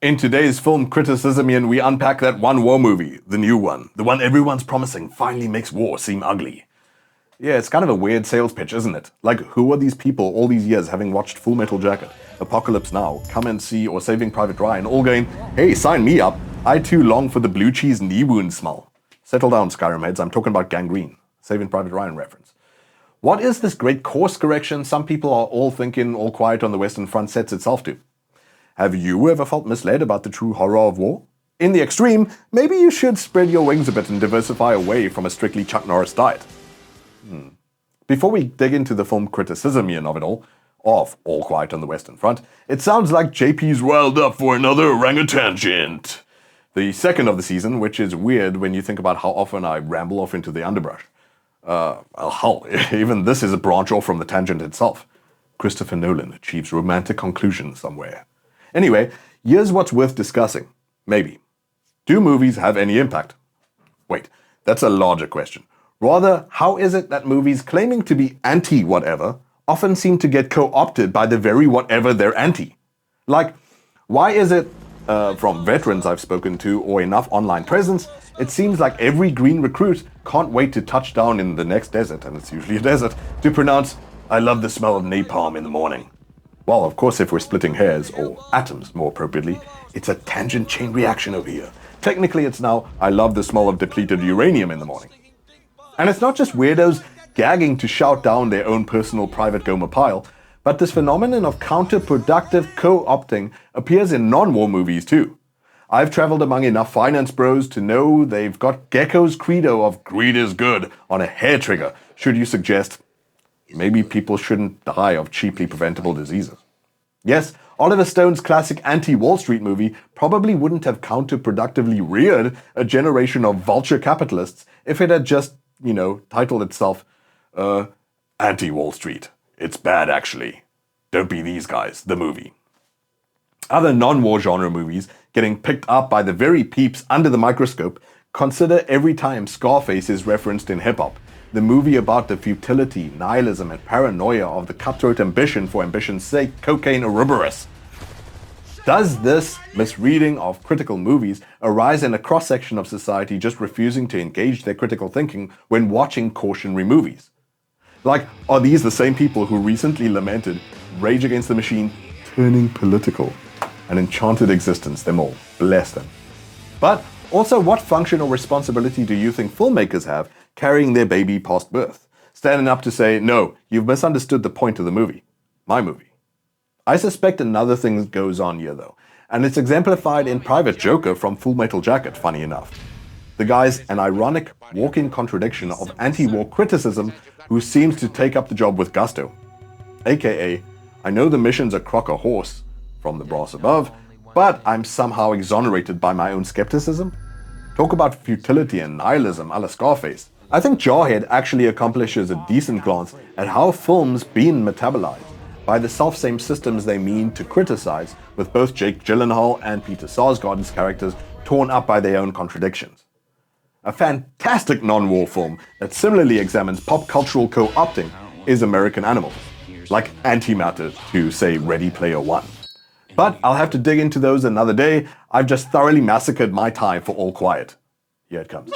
In today's film criticism, we unpack that one war movie, the new one, the one everyone's promising finally makes war seem ugly. Yeah, it's kind of a weird sales pitch, isn't it? Like, who are these people all these years having watched Full Metal Jacket, Apocalypse Now, Come and See, or Saving Private Ryan, all going, hey, sign me up, I too long for the blue cheese knee wound smell. Settle down, Skyrim heads, I'm talking about Gangrene, Saving Private Ryan reference. What is this great course correction some people are all thinking All Quiet on the Western Front sets itself to? Have you ever felt misled about the true horror of war? In the extreme, maybe you should spread your wings a bit and diversify away from a strictly Chuck Norris diet. Before we dig into the film criticism of it all, of All Quiet on the Western Front, it sounds like JP's riled up for another orangutangent. The second of the season, which is weird when you think about how often I ramble off into the underbrush. Hell, even this is a branch off from the tangent itself. Christopher Nolan achieves romantic conclusion somewhere. Anyway, here's what's worth discussing. Maybe. Do movies have any impact? Wait, that's a larger question. Rather, how is it that movies claiming to be anti-whatever often seem to get co-opted by the very whatever they're anti? Like, why is it, from veterans I've spoken to or enough online presence, it seems like every green recruit can't wait to touch down in the next desert, and it's usually a desert, to pronounce, I love the smell of napalm in the morning. Well, of course, if we're splitting hairs, or atoms more appropriately, it's a tangent chain reaction over here. Technically, it's now, I love the smell of depleted uranium in the morning. And it's not just weirdos gagging to shout down their own personal private Gomer pile, but this phenomenon of counterproductive co-opting appears in non-war movies too. I've traveled among enough finance bros to know they've got Gecko's credo of greed is good on a hair trigger, should you suggest maybe people shouldn't die of cheaply preventable diseases. Yes, Oliver Stone's classic anti-Wall Street movie probably wouldn't have counterproductively reared a generation of vulture capitalists if it had just, titled itself, Anti-Wall Street. It's bad, actually. Don't be these guys, the movie. Other non-war genre movies getting picked up by the very peeps under the microscope consider Every Time Scarface is referenced in hip-hop, the movie about the futility, nihilism, and paranoia of the cutthroat ambition for ambition's sake, cocaine Ouroboros. Does this misreading of critical movies arise in a cross-section of society just refusing to engage their critical thinking when watching cautionary movies? Like, are these the same people who recently lamented Rage Against the Machine turning political? An enchanted existence, them all. Bless them. But also, what function or responsibility do you think filmmakers have carrying their baby past birth? Standing up to say, no, you've misunderstood the point of the movie. My movie. I suspect another thing goes on here though, and it's exemplified in Private Joker from Full Metal Jacket, funny enough. The guy's an ironic walk-in contradiction of anti-war criticism who seems to take up the job with gusto. AKA, I know the mission's a crock of horse from the brass above, but I'm somehow exonerated by my own skepticism. Talk about futility and nihilism a la Scarface. I think Jarhead actually accomplishes a decent glance at how films been metabolized by the self-same systems they mean to criticize, with both Jake Gyllenhaal and Peter Sarsgaard's characters torn up by their own contradictions. A fantastic non-war film that similarly examines pop cultural co-opting is American Animals, like antimatter to, say, Ready Player One. But I'll have to dig into those another day. I've just thoroughly massacred my time for All Quiet. Here it comes.